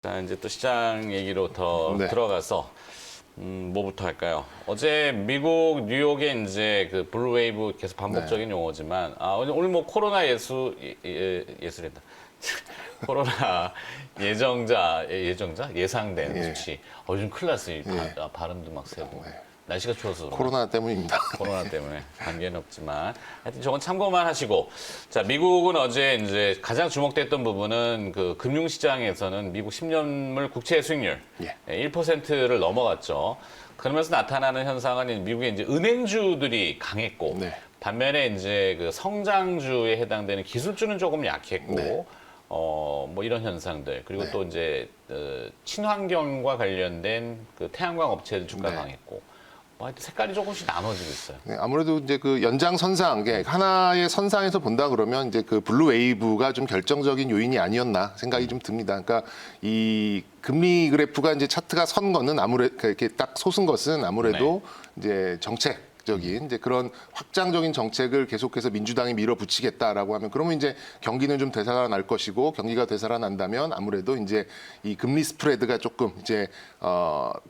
자, 이제 또 시장 얘기로 더 네. 들어가서 뭐부터 할까요? 어제 미국 뉴욕에 이제 그 블루웨이브 계속 반복적인 용어지만 오늘 뭐 코로나 예술이다. 코로나 예상된 수치. 요즘 큰일 났어요. 발음도 막 세고. 날씨가 추워서 그런가? 코로나 때문입니다. 코로나 때문에 관계는 없지만 하여튼 저건 참고만 하시고, 자, 미국은 어제 이제 가장 주목됐던 부분은 그 금융시장에서는 미국 10년물 국채 수익률 1%를 넘어갔죠. 그러면서 나타나는 현상은 미국의 이제 은행주들이 강했고, 네. 반면에 이제 그 성장주에 해당되는 기술주는 조금 약했고, 네. 뭐 이런 현상들. 그리고 또 이제 친환경과 관련된 그 태양광 업체들 주가 강했고. 하여튼 색깔이 조금씩 나눠지고 있어요. 네, 아무래도 이제 그 연장선상, 하나의 선상에서 본다 그러면 이제 그 블루 웨이브가 좀 결정적인 요인이 아니었나 생각이 좀 듭니다. 그러니까 이 금리 그래프가 이제 차트가 선 거는 아무래도 이렇게 딱 솟은 것은 아무래도 이제 정책적인 이제 그런 확장적인 정책을 계속해서 민주당이 밀어붙이겠다라고 하면 그러면 이제 경기는 좀 되살아날 것이고 경기가 되살아난다면 아무래도 이제 이 금리 스프레드가 조금 이제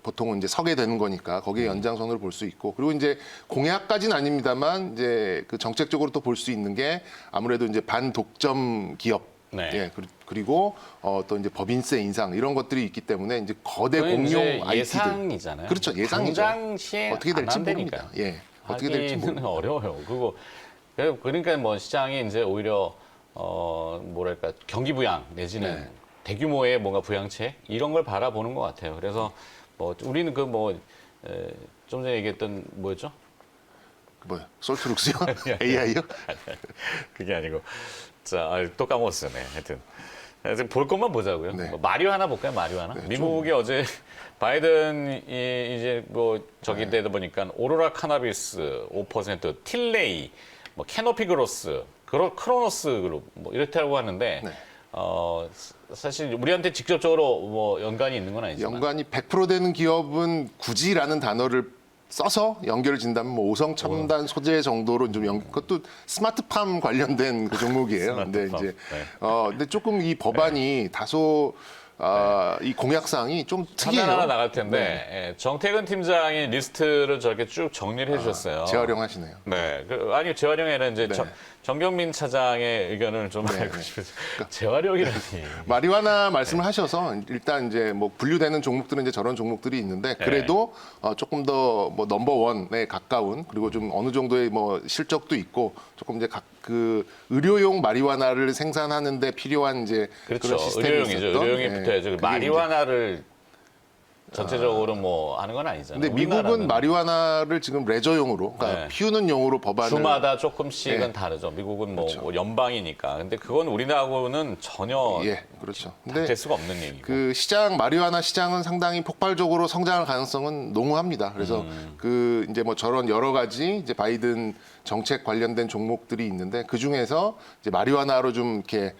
보통은 이제 서게 되는 거니까 거기에 연장선으로 볼 수 있고 그리고 이제 공약까지는 아닙니다만 이제 그 정책적으로 또 볼 수 있는 게 아무래도 이제 반독점 기업 그리고 또 이제 법인세 인상 이런 것들이 있기 때문에 이제 거대 공룡 IT들 예상이잖아요. 그렇죠, 예상이죠. 당장 시행 어떻게 될지 안 모릅니다. 되니까. 어떻게 될지 모릅니다. 어려워요. 그러니까 뭐 시장이 이제 오히려 뭐랄까 경기 부양 내지는 대규모의 뭔가 부양책 이런 걸 바라보는 것 같아요. 그래서 뭐 우리는 그 뭐 좀 전에 얘기했던 뭐였죠? 뭐요? 솔트룩스요? AI요? 그게 아니고 또 까먹었어요. 네, 하여튼 볼 것만 보자고요. 네. 뭐 마리화나 볼까요? 마리화나. 네, 미국이 어제 바이든이 이제 뭐 저기 되다 보니까 오로라 카나비스 5%, 틸레이, 뭐 캐노피 그로스, 크로노스 그룹 뭐 이렇다고 하는데 사실 우리한테 직접적으로 뭐 연관이 있는 건 아니지만 연관이 100% 되는 기업은 굳이라는 단어를 써서 연결을 진다면 뭐 오성 첨단 소재 정도로 좀 그것도 스마트팜 관련된 그 종목이에요. 근데 이제 근데 조금 이 법안이 다소 이 공약사항이 좀 특이해요. 하나 나갈 텐데 정태근 팀장이 리스트를 저렇게 쭉 정리를 해주셨어요. 재활용하시네요. 네, 아니 재활용이 아니라 이제 정경민 차장의 의견을 좀 알고 싶어서 재활용이라니. 마리화나 말씀을 하셔서 일단 이제 뭐 분류되는 종목들은 이제 저런 종목들이 있는데 그래도 조금 더 뭐 넘버원에 가까운 그리고 좀 어느 정도의 뭐 실적도 있고 조금 이제 그 의료용 마리화나를 생산하는데 필요한 이제 그렇죠. 그런 시스템이 의료용이죠. 있었던, 의료용이 붙어야죠. 마리화나를 전체적으로 뭐 하는 건 아니잖아요. 근데 미국은 우리나라는 마리화나를 지금 레저용으로, 그러니까 피우는 용으로 법안을 주마다 조금씩은 다르죠. 미국은 뭐 연방이니까. 근데 그건 우리나라하고는 전혀 그렇죠. 될 수가 없는 얘기고. 그 시장 마리화나 시장은 상당히 폭발적으로 성장할 가능성은 농후합니다. 그래서 그 이제 뭐 저런 여러 가지 이제 바이든 정책 관련된 종목들이 있는데 그 중에서 이제 마리화나로 좀 이렇게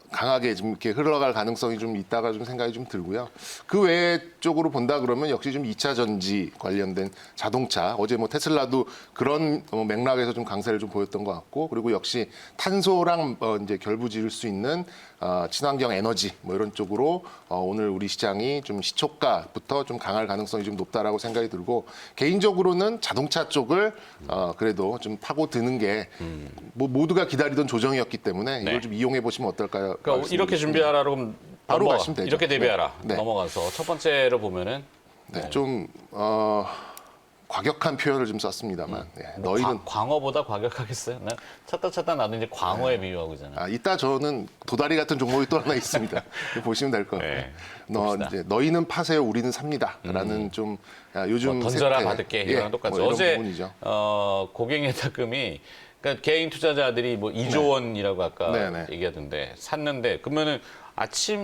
강하게 좀 이렇게 흘러갈 가능성이 좀 있다가 좀 생각이 좀 들고요. 그 외 쪽으로 본다 그러면 역시 좀 2차 전지 관련된 자동차, 어제 뭐 테슬라도 그런 맥락에서 좀 강세를 좀 보였던 것 같고, 그리고 역시 탄소랑 이제 결부지을 수 있는 친환경 에너지 뭐 이런 쪽으로 오늘 우리 시장이 좀 시초가부터 좀 강할 가능성이 좀 높다라고 생각이 들고, 개인적으로는 자동차 쪽을 그래도 좀 파고드는 게 뭐 모두가 기다리던 조정이었기 때문에 이걸 좀 이용해 보시면 어떨까요? 그러니까 이렇게 준비하라고 그럼 바로 가시면 되죠. 이렇게 대비하라. 넘어가서 첫 번째로 보면은 좀 과격한 표현을 좀 썼습니다만 너희는 광어보다 과격하겠어요? 나 찾다 나도 이제 광어에 비유하고 있잖아요. 이따 저는 도다리 같은 종목이 또 하나 있습니다. 보시면 될 것 같고요. 이제 너희는 파세요, 우리는 삽니다라는 좀 요즘 뭐 던져라 세태, 받을게 이거랑 똑같죠. 뭐 어제 부분이죠. 고객예탁금이 그러니까 개인 투자자들이 뭐 2조 원이라고 아까 얘기하던데 샀는데 그러면은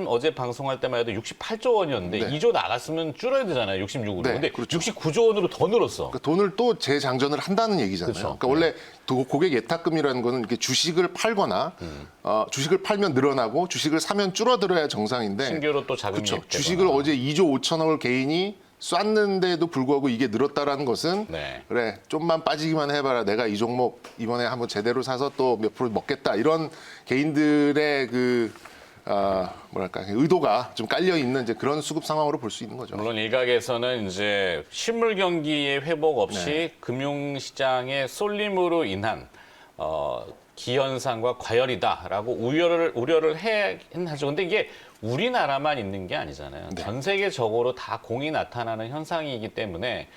어제 방송할 때만 해도 68조 원이었는데 2조 나갔으면 줄어야 되잖아요. 66으로. 근데 69조 원으로 더 늘었어. 그러니까 돈을 또 재장전을 한다는 얘기잖아요. 그렇죠. 그러니까 원래 고객 예탁금이라는 거는 이렇게 주식을 팔거나 주식을 팔면 늘어나고 주식을 사면 줄어들어야 정상인데 신규로 또 자금이 그렇죠. 주식을 어제 2조 5천억을 개인이 쐈는데도 불구하고 이게 늘었다라는 것은 그래 좀만 빠지기만 해봐라, 내가 이 종목 이번에 한번 제대로 사서 또 몇 프로 먹겠다, 이런 개인들의 그 뭐랄까 의도가 좀 깔려 있는 이제 그런 수급 상황으로 볼 수 있는 거죠. 물론 일각에서는 이제 실물 경기의 회복 없이 네. 금융시장의 쏠림으로 인한 기현상과 과열이다라고 우려를 해긴 하죠. 근데 이게 우리나라만 있는 게 아니잖아요. 네. 전 세계적으로 다 공이 나타나는 현상이기 때문에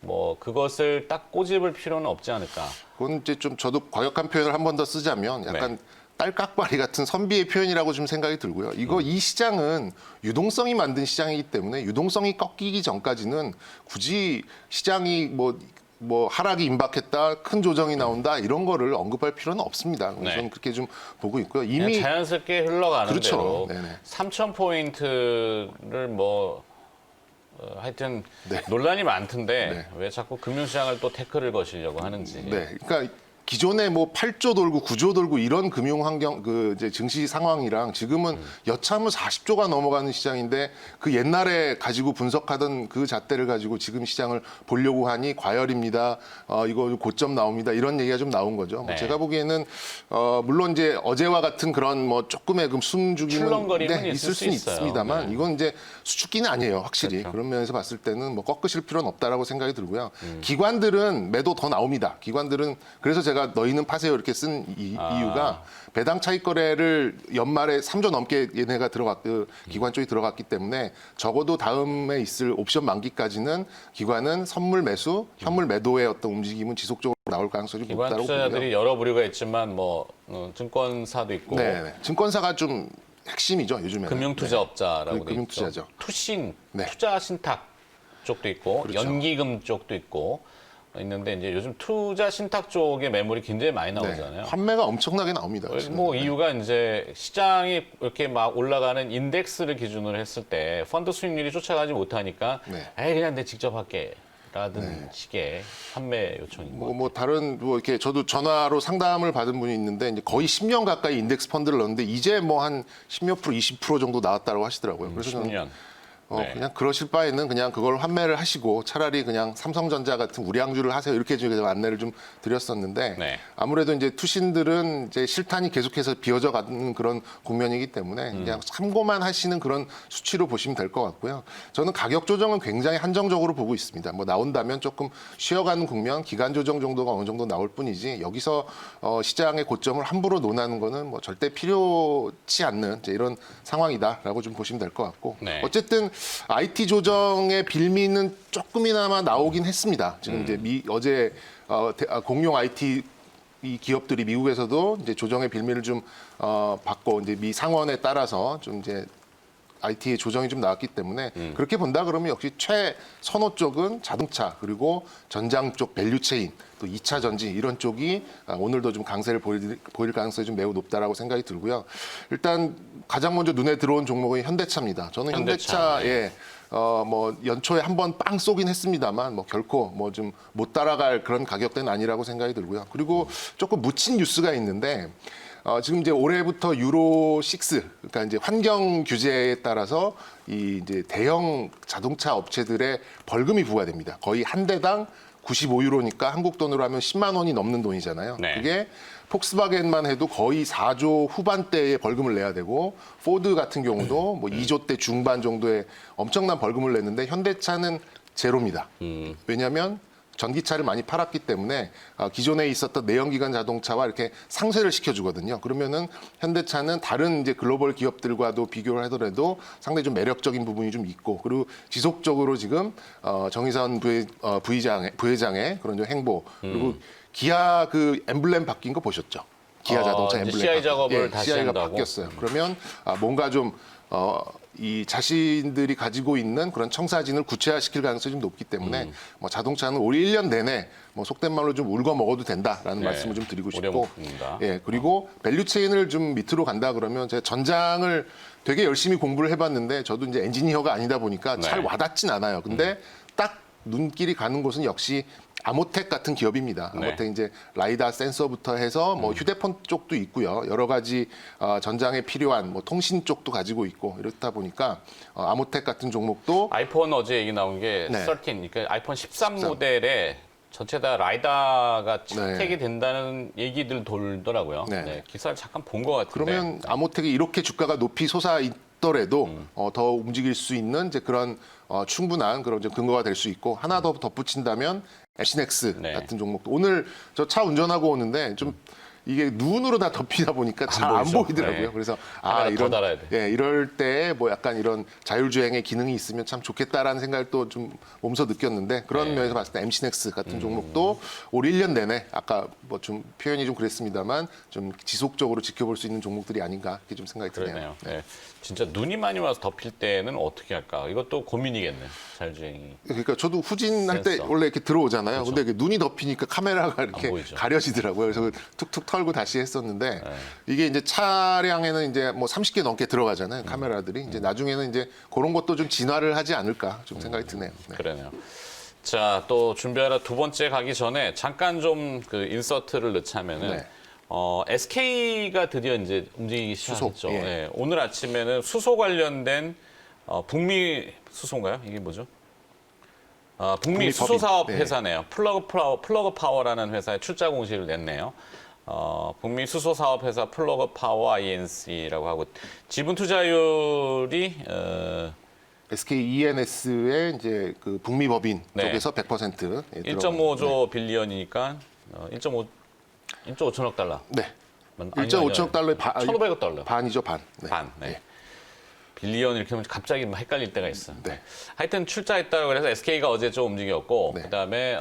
뭐 그것을 딱 꼬집을 필요는 없지 않을까. 그건 이제 좀 저도 과격한 표현을 한 번 더 쓰자면 약간 딸깍바리 같은 선비의 표현이라고 좀 생각이 들고요. 이 시장은 유동성이 만든 시장이기 때문에 유동성이 꺾이기 전까지는 굳이 시장이 뭐 하락이 임박했다, 큰 조정이 나온다 이런 거를 언급할 필요는 없습니다. 네. 저는 그렇게 좀 보고 있고요. 그냥 이미 자연스럽게 흘러가는 그렇죠. 대로 네네. 3,000포인트를 하여튼 네. 논란이 많던데 네. 왜 자꾸 금융시장을 또 태클을 거시려고 하는지. 네, 그러니까 기존에 뭐 8조 돌고 9조 돌고 이런 금융 환경 이제 증시 상황이랑 지금은 여차하면 40조가 넘어가는 시장인데 그 옛날에 가지고 분석하던 그 잣대를 가지고 지금 시장을 보려고 하니 과열입니다. 이거 고점 나옵니다. 이런 얘기가 좀 나온 거죠. 네. 제가 보기에는 물론 이제 어제와 같은 그런 뭐 조금의 숨죽임은 출렁거림은 있을 수는 있어요. 있습니다만 네. 이건 이제 수축기는 아니에요, 확실히. 그렇죠. 그런 면에서 봤을 때는 뭐 꺾으실 필요는 없다라고 생각이 들고요. 기관들은 매도 더 나옵니다. 기관들은 그래서 제가 너희는 파세요 이렇게 쓴 이유가 배당 차익 거래를 연말에 3조 넘게 얘네가 기관 쪽이 들어갔기 때문에 적어도 다음에 있을 옵션 만기까지는 기관은 선물 매수, 현물 매도의 어떤 움직임은 지속적으로 나올 가능성이 기관 높다고 투자자들이 보고요. 여러 부류가 있지만 증권사도 있고 네, 증권사가 좀 핵심이죠 요즘에는. 금융투자업자라고 네. 돼 금융투자죠. 있죠. 투신, 네. 투자신탁 쪽도 있고 그렇죠. 연기금 쪽도 있고 있는데 이제 요즘 투자 신탁 쪽의 매물이 굉장히 많이 나오잖아요. 환매가 엄청나게 나옵니다. 지금. 뭐 이유가 이제 시장이 이렇게 막 올라가는 인덱스를 기준으로 했을 때 펀드 수익률이 쫓아가지 못하니까 네. 에이 그냥 내 직접 할게. 라는 식의 판매 요청인 거. 다른 이렇게 저도 전화로 상담을 받은 분이 있는데 이제 거의 10년 가까이 인덱스 펀드를 넣었는데 이제 뭐 한 10몇 프로, 20% 정도 나왔다고 하시더라고요. 그래서 저는 10년. 네. 그냥 그러실 바에는 그냥 그걸 환매를 하시고 차라리 그냥 삼성전자 같은 우량주를 하세요. 이렇게 지금 안내를 좀 드렸었는데 네. 아무래도 이제 투신들은 이제 실탄이 계속해서 비어져 가는 그런 국면이기 때문에 그냥 참고만 하시는 그런 수치로 보시면 될 것 같고요. 저는 가격 조정은 굉장히 한정적으로 보고 있습니다. 뭐 나온다면 조금 쉬어가는 국면, 기간 조정 정도가 어느 정도 나올 뿐이지 여기서 시장의 고점을 함부로 논하는 거는 뭐 절대 필요치 않는 이제 이런 상황이다라고 좀 보시면 될 것 같고 네. 어쨌든 IT 조정의 빌미는 조금이나마 나오긴 했습니다. 지금 이제 어제 공용 IT 이 기업들이 미국에서도 이제 조정의 빌미를 좀 받고 이제 미 상원에 따라서 좀 이제 IT의 조정이 좀 나왔기 때문에 그렇게 본다 그러면 역시 최선호 쪽은 자동차 그리고 전장 쪽 밸류체인 또 2차 전지 이런 쪽이 오늘도 좀 강세를 보일 가능성이 좀 매우 높다라고 생각이 들고요. 일단 가장 먼저 눈에 들어온 종목은 현대차입니다. 저는 현대차에 뭐 연초에 한번 빵 쏘긴 했습니다만 뭐 결코 뭐 좀 못 따라갈 그런 가격대는 아니라고 생각이 들고요. 그리고 조금 묻힌 뉴스가 있는데 지금 이제 올해부터 유로 6, 그러니까 이제 환경 규제에 따라서 이 이제 대형 자동차 업체들의 벌금이 부과됩니다. 거의 한 대당 95유로니까 한국 돈으로 하면 10만 원이 넘는 돈이잖아요. 네. 그게 폭스바겐만 해도 거의 4조 후반대의 벌금을 내야 되고 포드 같은 경우도 뭐 2조 대 중반 정도의 엄청난 벌금을 냈는데 현대차는 제로입니다. 왜냐하면 전기차를 많이 팔았기 때문에 기존에 있었던 내연기관 자동차와 이렇게 상쇄를 시켜주거든요. 그러면은 현대차는 다른 이제 글로벌 기업들과도 비교를 하더라도 상당히 좀 매력적인 부분이 좀 있고 그리고 지속적으로 지금 정의선 부회장의 그런 좀 행보 그리고 기아 그 엠블렘 바뀐 거 보셨죠? 기아 자동차 엠블렘 CI 작업을 다시 CI가 한다고? 바뀌었어요. 그러면 뭔가 좀 이 자신들이 가지고 있는 그런 청사진을 구체화시킬 가능성이 좀 높기 때문에 뭐 자동차는 올 1년 내내 뭐 속된 말로 좀 울고 먹어도 된다라는 네, 말씀을 좀 드리고 싶고, 우려먹습니다. 예 그리고 밸류체인을 좀 밑으로 간다 그러면 제가 전장을 되게 열심히 공부를 해봤는데 저도 이제 엔지니어가 아니다 보니까 잘 네. 와닿진 않아요. 근데 딱 눈길이 가는 곳은 역시 아모텍 같은 기업입니다. 네. 아모텍 이제 라이다 센서부터 해서 뭐 휴대폰 쪽도 있고요. 여러 가지 전장에 필요한 뭐 통신 쪽도 가지고 있고 이렇다 보니까 아모텍 같은 종목도 아이폰 어제 얘기 나온 게 네. 13, 그러니까 아이폰 13 모델에 전체 다 라이다가 채택이 된다는 얘기들 돌더라고요. 네. 네, 기사를 잠깐 본 것 같은데. 그러면 아모텍이 이렇게 주가가 높이 솟아 있더라도 더 움직일 수 있는 이제 그런 충분한 그런 이제 근거가 될 수 있고 하나 더 덧붙인다면 앰시넥스 네. 같은 종목도 오늘 저 차 운전하고 오는데 좀 이게 눈으로 다 덮이다 보니까 잘 안 보이죠? 보이더라고요. 네. 그래서 카메라 더 달아야 돼. 예, 이럴 때 뭐 약간 이런 자율주행의 기능이 있으면 참 좋겠다라는 생각을 또 좀 몸소 느꼈는데 그런 네. 면에서 봤을 때 앰시넥스 같은 종목도 올 1년 내내 아까 뭐 좀 표현이 좀 그랬습니다만 좀 지속적으로 지켜볼 수 있는 종목들이 아닌가 이렇게 좀 생각이 드네요. 그러네요. 네. 진짜 눈이 많이 와서 덮일 때는 어떻게 할까? 이것도 고민이겠네. 자율주행이. 그러니까 저도 후진할 때 센서. 원래 이렇게 들어오잖아요. 근데 이게 눈이 덮이니까 카메라가 이렇게 보이죠. 가려지더라고요. 그래서 툭툭 털고 다시 했었는데 네. 이게 이제 차량에는 이제 뭐 30개 넘게 들어가잖아요. 카메라들이. 이제 나중에는 이제 그런 것도 좀 진화를 하지 않을까 좀 생각이 드네요. 네. 그러네요. 자, 또 준비하러 두 번째 가기 전에 잠깐 좀 그 인서트를 넣자면은 네. SK가 드디어 이제 움직이기 수소, 시작했죠. 예. 네, 오늘 아침에는 수소 관련된 북미 수소인가요? 이게 뭐죠? 북미 수소 북미법인. 사업 네. 회사네요. 플러그 파워라는 회사에 출자 공시를 냈네요. 북미 수소 사업 회사 플러그 파워 INC라고 하고 지분 투자율이 SK ENS의 이제 그 북미 법인 네. 쪽에서 100% 1.5조 빌리언이니까 1.5천억 달러. 네. 아니요, 1.5천억 달러의 1,500억 달러. 반이죠, 반. 네. 반. 네. 빌리언 이렇게 하면 갑자기 막 헷갈릴 때가 있어. 네. 하여튼 출자했다고 그래서 SK가 어제 좀 움직였고 네. 그다음에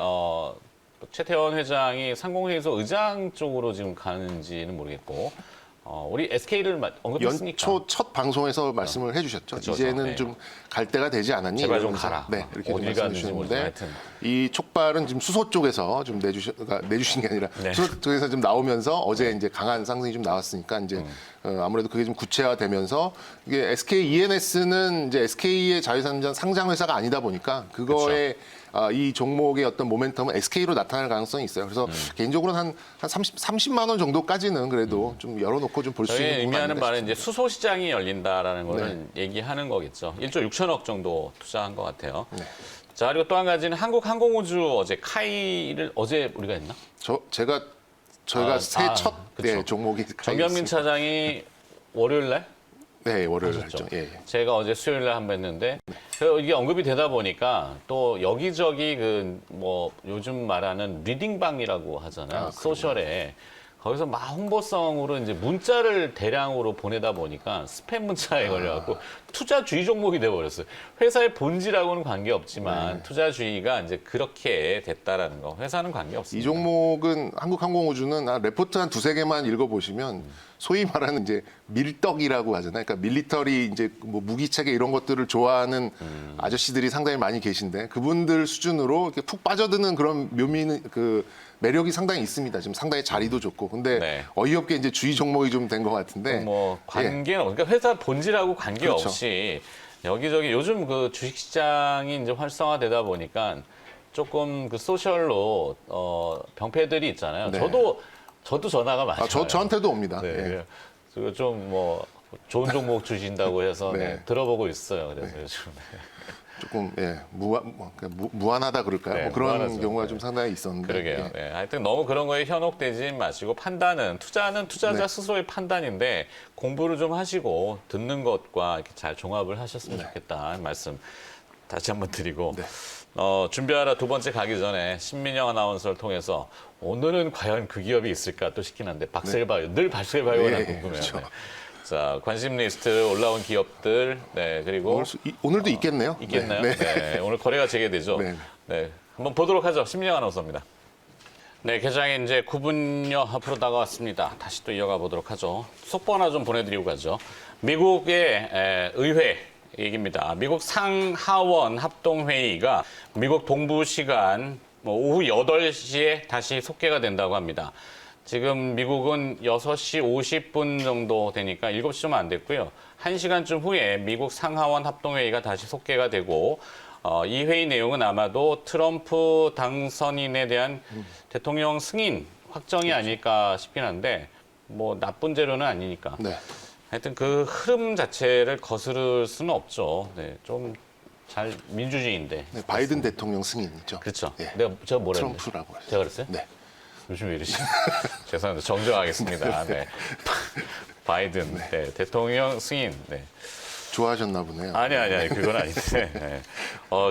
최태원 회장이 상공회의소 의장 쪽으로 지금 가는지는 모르겠고 우리 SK를 언급했으니까 연초 첫 방송에서 말씀을 해주셨죠. 그쵸, 이제는 네. 좀 갈 때가 되지 않았니? 제발 좀 이러면서. 가라. 네, 이렇게 좀 어딜 말씀해 가는지 모르지만 주셨는데 하여튼. 이 촉발은 지금 수소 쪽에서 좀 내주신 게 아니라 네. 수소 쪽에서 좀 나오면서 어제 이제 강한 상승이 좀 나왔으니까 이제 아무래도 그게 좀 구체화되면서 이게 SK ENS는 이제 SK의 자유산전 상장 회사가 아니다 보니까 그거에 이 종목의 어떤 모멘텀은 SK로 나타날 가능성이 있어요. 그래서 개인적으로는 한 30만 원 정도까지는 그래도 좀 열어놓고 좀 볼 수 있는 저희 부분이 의미하는 아닌가 바는 이제 수소 시장이 열린다라는 거를 네. 얘기하는 거겠죠. 1조 6천억 정도 투자한 것 같아요. 네. 자, 그리고 또 한 가지는 한국항공우주 어제 카이를 어제 우리가 했나? 저희가 새해 첫 그쵸. 종목이 정경민 차장이 월요일 날 네, 월요일 하셨죠. 했죠. 예. 제가 어제 수요일 날 한 번 했는데 이게 언급이 되다 보니까 또 여기저기 그 뭐 요즘 말하는 리딩방이라고 하잖아요. 소셜에 거기서 막 홍보성으로 이제 문자를 대량으로 보내다 보니까 스팸 문자에 걸려갖고 투자주의 종목이 돼버렸어요. 회사의 본질하고는 관계없지만 투자주의가 이제 그렇게 됐다라는 거. 회사는 이 관계없습니다. 종목은 한국항공우주는 레포트 한 두세 개만 읽어보시면 소위 말하는 이제 밀떡이라고 하잖아요. 그러니까 밀리터리 이제 뭐 무기체계 이런 것들을 좋아하는 아저씨들이 상당히 많이 계신데 그분들 수준으로 이렇게 푹 빠져드는 그런 묘미는 그 매력이 상당히 있습니다. 지금 상당히 자리도 좋고. 근데 네. 어이없게 이제 주의 종목이 좀 된 것 같은데. 뭐 관계는 그러니까 회사 본질하고 관계없이 여기저기 요즘 그 주식시장이 이제 활성화되다 보니까 조금 그 소셜로 병폐들이 있잖아요. 네. 저도 전화가 많이 와요. 저한테도 옵니다. 네, 예. 그리고 좀 뭐 좋은 종목 주신다고 해서 네. 네, 들어보고 있어요. 그래서 요즘 조금 무한하다 그럴까요? 네, 뭐 그런 무한하죠. 경우가 네. 좀 상당히 있었는데. 그러게요. 예. 네, 하여튼 너무 그런 거에 현혹되지 마시고 투자는 투자자 네. 스스로의 판단인데 공부를 좀 하시고 듣는 것과 이렇게 잘 종합을 하셨으면 좋겠다 말씀 다시 한번 드리고 네. 준비하러 두 번째 가기 전에 신민영 아나운서를 통해서 오늘은 과연 그 기업이 있을까 또 싶긴 한데 박셀바이오 늘 박셀바이오가 네, 궁금해요. 그렇죠. 네. 자 관심 리스트 올라온 기업들 그리고 오늘도 있겠네요. 있겠나요? 네. 네, 오늘 거래가 재개되죠. 네. 네, 한번 보도록 하죠. 신민영 아나운서입니다. 네, 개장이 이제 9분여 앞으로 다가왔습니다. 다시 또 이어가 보도록 하죠. 속보 하나 좀 보내드리고 가죠. 미국의 의회 얘기입니다. 미국 상하원 합동회의가 미국 동부 시간 오후 8시에 다시 속개가 된다고 합니다. 지금 미국은 6시 50분 정도 되니까 7시 좀 안 됐고요. 1시간쯤 후에 미국 상하원 합동회의가 다시 속개가 되고 이 회의 내용은 아마도 트럼프 당선인에 대한 대통령 승인 확정이 아닐까 싶긴 한데 뭐 나쁜 재료는 아니니까. 네. 하여튼 그 흐름 자체를 거스를 수는 없죠. 네, 좀 잘 민주주의인데. 네, 바이든 대통령 승인이죠. 그렇죠. 예. 제가 뭐라 했는데? 트럼프라고 하죠. 제가 그랬어요? 네. 요즘 왜 이러시? 죄송합니다. 정정하겠습니다. 네. 바이든 네. 대통령 승인. 네. 좋아하셨나 보네요. 아니, 그건 아닌데. 네.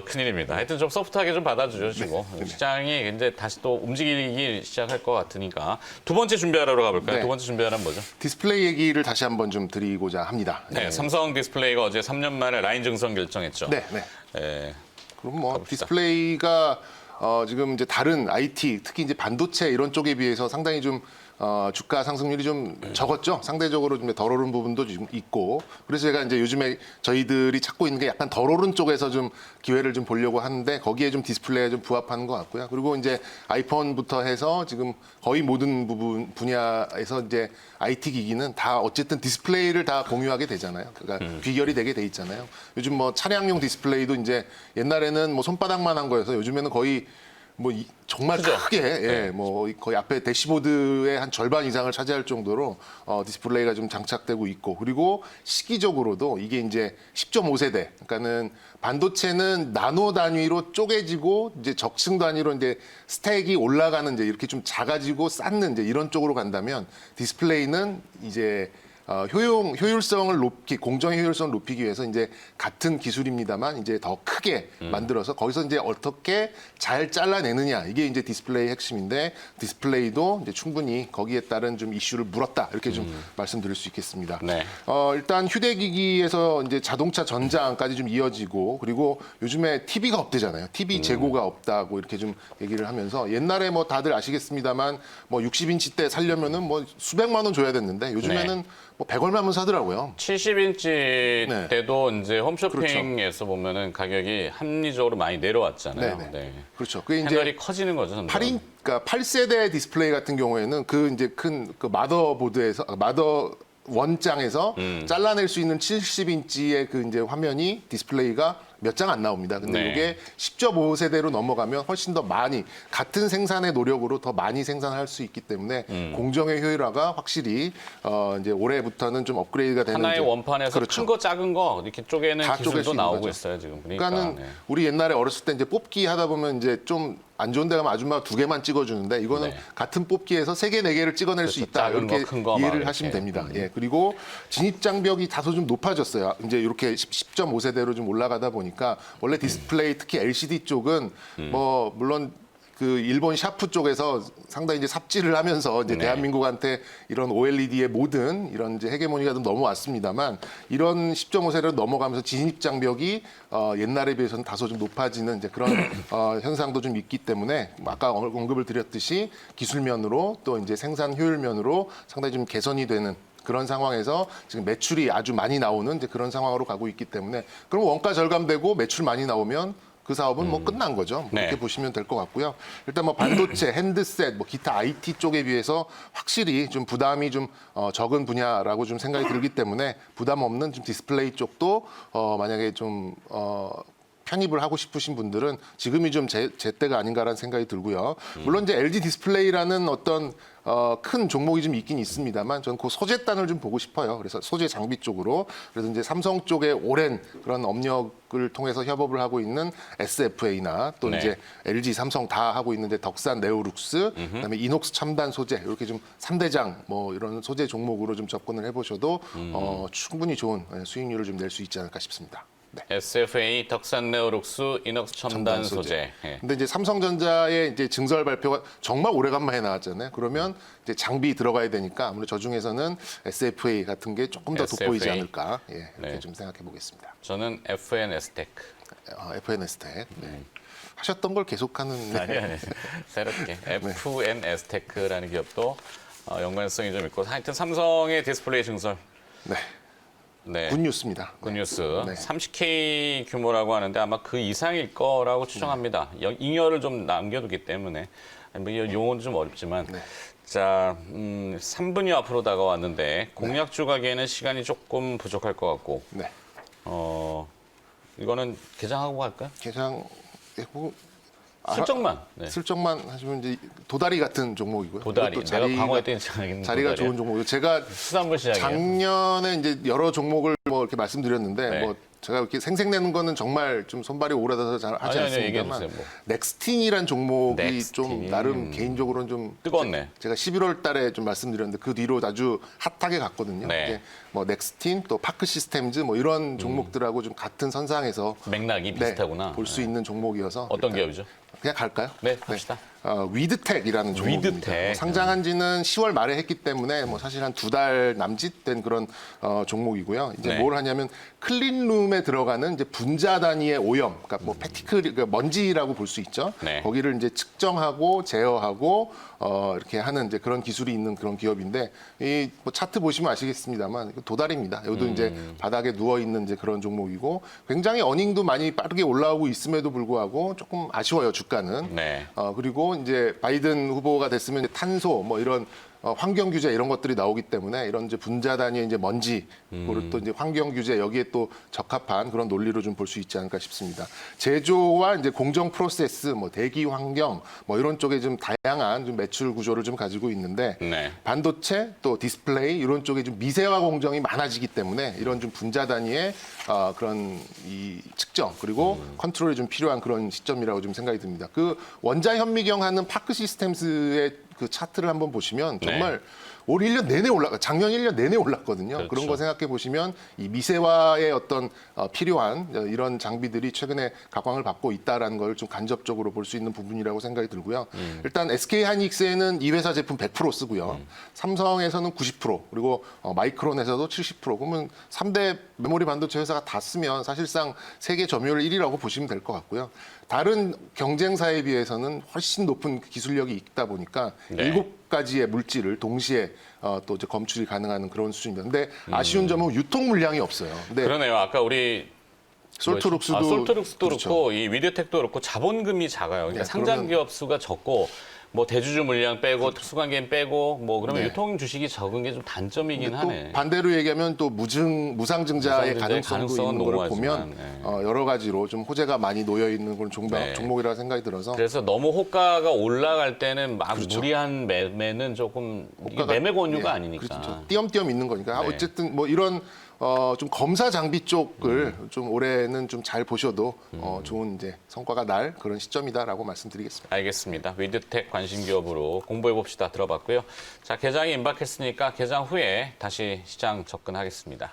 큰일입니다. 하여튼 좀 소프트하게 좀 받아주시고 시장이 이제 다시 또 움직이기 시작할 것 같으니까 두 번째 준비하러 가볼까요? 네. 두 번째 준비하는 뭐죠? 디스플레이 얘기를 다시 한번 좀 드리고자 합니다. 네, 삼성 디스플레이가 어제 3년 만에 라인 증선 결정했죠. 네, 네. 네. 그럼 뭐 가봅시다. 디스플레이가 지금 이제 다른 IT, 특히 이제 반도체 이런 쪽에 비해서 상당히 좀 주가 상승률이 좀 적었죠. 상대적으로 좀 덜 오른 부분도 좀 있고. 그래서 제가 이제 요즘에 저희들이 찾고 있는 게 약간 덜 오른 쪽에서 좀 기회를 좀 보려고 하는데 거기에 좀 디스플레이가 좀 부합하는 것 같고요. 그리고 이제 아이폰부터 해서 지금 거의 모든 분야에서 이제 IT 기기는 다 어쨌든 디스플레이를 다 공유하게 되잖아요. 그러니까 귀결이 되게 돼 있잖아요. 요즘 뭐 차량용 디스플레이도 이제 옛날에는 뭐 손바닥만 한 거여서 요즘에는 거의 뭐 정말 크죠? 크게 네. 뭐 거의 앞에 대시보드의 한 절반 이상을 차지할 정도로 디스플레이가 좀 장착되고 있고 그리고 시기적으로도 이게 이제 10.5세대 그러니까는 반도체는 나노 단위로 쪼개지고 이제 적층 단위로 이제 스택이 올라가는 이제 이렇게 좀 작아지고 쌓는 이제 이런 쪽으로 간다면 디스플레이는 이제 효율성을 공정의 효율성을 높이기 위해서 이제 같은 기술입니다만 이제 더 크게 만들어서 거기서 이제 어떻게 잘 잘라내느냐 이게 이제 디스플레이 핵심인데 디스플레이도 이제 충분히 거기에 따른 좀 이슈를 물었다 이렇게 좀 말씀드릴 수 있겠습니다. 네. 일단 휴대기기에서 이제 자동차 전장까지 좀 이어지고 그리고 요즘에 TV가 없대잖아요. TV 재고가 없다고 이렇게 좀 얘기를 하면서 옛날에 뭐 다들 아시겠습니다만 뭐 60인치 때 살려면은 뭐 수백만 원 줘야 됐는데 요즘에는 네. 뭐 100얼마면 사더라고요. 70인치 네. 때도 이제 홈쇼핑에서 보면은 가격이 합리적으로 많이 내려왔잖아요. 네네. 네. 그렇죠. 그게 패널이 이제 커지는 거죠. 점점. 8인 그러니까 8세대 디스플레이 같은 경우에는 그 이제 큰 그 마더보드에서 마더 원장에서 잘라낼 수 있는 70인치의 그 이제 화면이 디스플레이가 몇 장 안 나옵니다. 근데 네. 이게 10.5세대로 넘어가면 훨씬 더 많이 같은 생산의 노력으로 더 많이 생산할 수 있기 때문에 공정의 효율화가 확실히 이제 올해부터는 좀 업그레이드가 되는 하나의 이제 원판에서 그렇죠. 큰 거 작은 거 이렇게 쪼개는 다 쪼갤 수 기술도 있는 나오고 거죠. 있어요 지금. 그러니까. 그러니까는 네. 우리 옛날에 어렸을 때 이제 뽑기 하다 보면 이제 좀 안 좋은 데 가면 아줌마가 2개만 찍어주는데 이거는 네. 같은 뽑기에서 3개, 4개를 찍어낼 수 그렇죠. 있다. 작은 거, 이렇게 큰거 이해를 막 하시면 이렇게. 됩니다. 예. 그리고 진입 장벽이 다소 좀 높아졌어요. 이제 이렇게 10.5세대로 좀 올라가다 보니까 원래 디스플레이 특히 LCD 쪽은 뭐 물론 그 일본 샤프 쪽에서 상당히 이제 삽질을 하면서 이제 네. 대한민국한테 이런 OLED의 모든 이런 이제 헤게모니가 좀 넘어왔습니다만 이런 10.5세대로 넘어가면서 진입 장벽이 옛날에 비해서는 다소 좀 높아지는 이제 그런 현상도 좀 있기 때문에 아까 언급을 드렸듯이 기술면으로 또 이제 생산 효율면으로 상당히 좀 개선이 되는 그런 상황에서 지금 매출이 아주 많이 나오는 이제 그런 상황으로 가고 있기 때문에 그럼 원가 절감되고 매출 많이 나오면 그 사업은 뭐 끝난 거죠. 뭐 그렇게 네. 보시면 될 것 같고요. 일단 뭐 반도체, 핸드셋, 뭐 기타 IT 쪽에 비해서 확실히 좀 부담이 좀 적은 분야라고 좀 생각이 들기 때문에 부담 없는 좀 디스플레이 쪽도 만약에 좀 편입을 하고 싶으신 분들은 지금이 좀 제때가 아닌가라는 생각이 들고요. 물론 이제 LG 디스플레이라는 어떤 큰 종목이 좀 있긴 있습니다만 저는 그 소재단을 좀 보고 싶어요. 그래서 소재 장비 쪽으로 그래서 이제 삼성 쪽에 오랜 그런 업력을 통해서 협업을 하고 있는 SFA나 또 네. 이제 LG, 삼성 다 하고 있는데 덕산, 네오룩스, 그다음에 이녹스 첨단 소재 이렇게 좀 3대장 뭐 이런 소재 종목으로 좀 접근을 해보셔도 충분히 좋은 수익률을 좀 낼 수 있지 않을까 싶습니다. 네. SFA, 덕산 네오룩스, 이녹스 첨단 소재. 예. 근데 이제 삼성전자의 이제 증설 발표가 정말 오래간만에 나왔잖아요. 그러면 이제 장비 들어가야 되니까 아무래도 저 중에서는 SFA 같은 게 조금 더 돋보이지 SFA. 않을까 이렇게 네. 좀 생각해 보겠습니다. 저는 FNS테크. FNS텍 하셨던 걸 계속하는 네. 아니. 새롭게 FNS테크라는 기업도 연관성이 좀 있고 하여튼 삼성의 디스플레이 증설. 네. 네. 굿뉴스입니다. 굿뉴스. 네. 30K 규모라고 하는데 아마 그 이상일 거라고 추정합니다. 잉여를 좀 남겨두기 때문에 뭐 이 용어는 좀 어렵지만 네. 자 3분이 앞으로 다가왔는데 공약주 가기에는 시간이 조금 부족할 것 같고 네. 이거는 개장하고 갈까요? 개장하고 슬쩍만. 네. 슬쩍만 하시면 이제 도다리 같은 종목이고요. 도다리. 이것도 내가 광고에 때 자기는 자리가 도다리야. 좋은 종목이고 제가 수산물 시장이에요. 작년에 이제 여러 종목을 뭐 이렇게 말씀드렸는데 네. 뭐 제가 이렇게 생색내는 거는 정말 좀 손발이 오래돼서 잘 하지 아니, 않습니다만 얘기해주세요, 뭐. 넥스틴이란 종목이 넥스틴. 좀 나름 개인적으로는 좀 뜨거웠네. 제가 11월 달에 좀 말씀드렸는데 그 뒤로 아주 핫하게 갔거든요. 네. 이게 뭐 넥스틴 또 파크 시스템즈 뭐 이런 종목들하고 좀 같은 선상에서 맥락이 비슷하구나. 볼 수 있는 종목이어서 어떤 일단 기업이죠? 그냥 갈까요? 네, 갑시다. 위드텍이라는 종목입니다. 위드텍. 뭐 상장한 지는 10월 말에 했기 때문에 뭐 사실 한 2달 남짓된 그런 종목이고요. 이제 네. 뭘 하냐면 클린룸에 들어가는 이제 분자 단위의 오염, 그러니까 뭐 패티클, 그러니까 먼지라고 볼 수 있죠. 네. 거기를 이제 측정하고 제어하고 이렇게 하는 이제 그런 기술이 있는 그런 기업인데 이 뭐 차트 보시면 아시겠습니다만 이거 도달입니다. 여기도 이제 바닥에 누워 있는 이제 그런 종목이고 굉장히 어닝도 많이 빠르게 올라오고 있음에도 불구하고 조금 아쉬워요 주가는. 네. 그리고 이제 바이든 후보가 됐으면 이제 탄소 뭐 이런 환경 규제 이런 것들이 나오기 때문에 이런 이제 분자 단위의 이제 먼지 그리고 또 이제 환경 규제 여기에 또 적합한 그런 논리로 좀 볼 수 있지 않을까 싶습니다. 제조와 이제 공정 프로세스 뭐 대기 환경 뭐 이런 쪽에 좀 다양한 좀 매출 구조를 좀 가지고 있는데 네. 반도체 또 디스플레이 이런 쪽에 좀 미세화 공정이 많아지기 때문에 이런 좀 분자 단위의 그런 이 측정 그리고 컨트롤이 좀 필요한 그런 시점이라고 좀 생각이 듭니다. 그 원자 현미경하는 파크 시스템스의 그 차트를 한번 보시면 정말 올 1년 내내 작년 1년 내내 올랐거든요. 그렇죠. 그런 거 생각해 보시면 이 미세화의 어떤 필요한 이런 장비들이 최근에 각광을 받고 있다라는 걸 좀 간접적으로 볼 수 있는 부분이라고 생각이 들고요. 일단 SK 하이닉스에는 이 회사 제품 100% 쓰고요. 삼성에서는 90% 그리고 마이크론에서도 70% 그러면 3대 메모리 반도체 회사가 다 쓰면 사실상 세계 점유율 1위라고 보시면 될 것 같고요. 다른 경쟁사에 비해서는 훨씬 높은 기술력이 있다 보니까 네. 7가지의 물질을 동시에 또 이제 검출이 가능한 그런 수준입니다. 근데 아쉬운 점은 유통 물량이 없어요. 근데 그러네요. 아까 우리 솔트룩스도 솔트룩스도 그렇죠. 그렇고 이 위드텍도 그렇고 자본금이 작아요. 그러니까 네, 상장 그러면- 기업 수가 적고 뭐 대주주 물량 빼고 특수관계인 빼고 뭐 그러면 네. 유통 주식이 적은 게 좀 단점이긴 또 하네. 반대로 얘기하면 또 무상증자의 무상증자의 가능성도 가능성은 있는 걸 농후하지만, 보면 네. 여러 가지로 좀 호재가 많이 놓여 있는 그런 네. 종목이라고 생각이 들어서 그래서 너무 호가가 올라갈 때는 막 그렇죠. 무리한 매매는 조금 이게 호가가- 매매 권유가 예, 아니니까. 그렇죠. 띄엄띄엄 있는 거니까 네. 어쨌든 뭐 이런 좀 검사 장비 쪽을 좀 올해는 좀 잘 보셔도 좋은 이제 성과가 날 그런 시점이다라고 말씀드리겠습니다. 알겠습니다. 위드텍 관심 기업으로 공부해 봅시다 들어봤고요. 자, 개장이 임박했으니까 개장 후에 다시 시장 접근하겠습니다.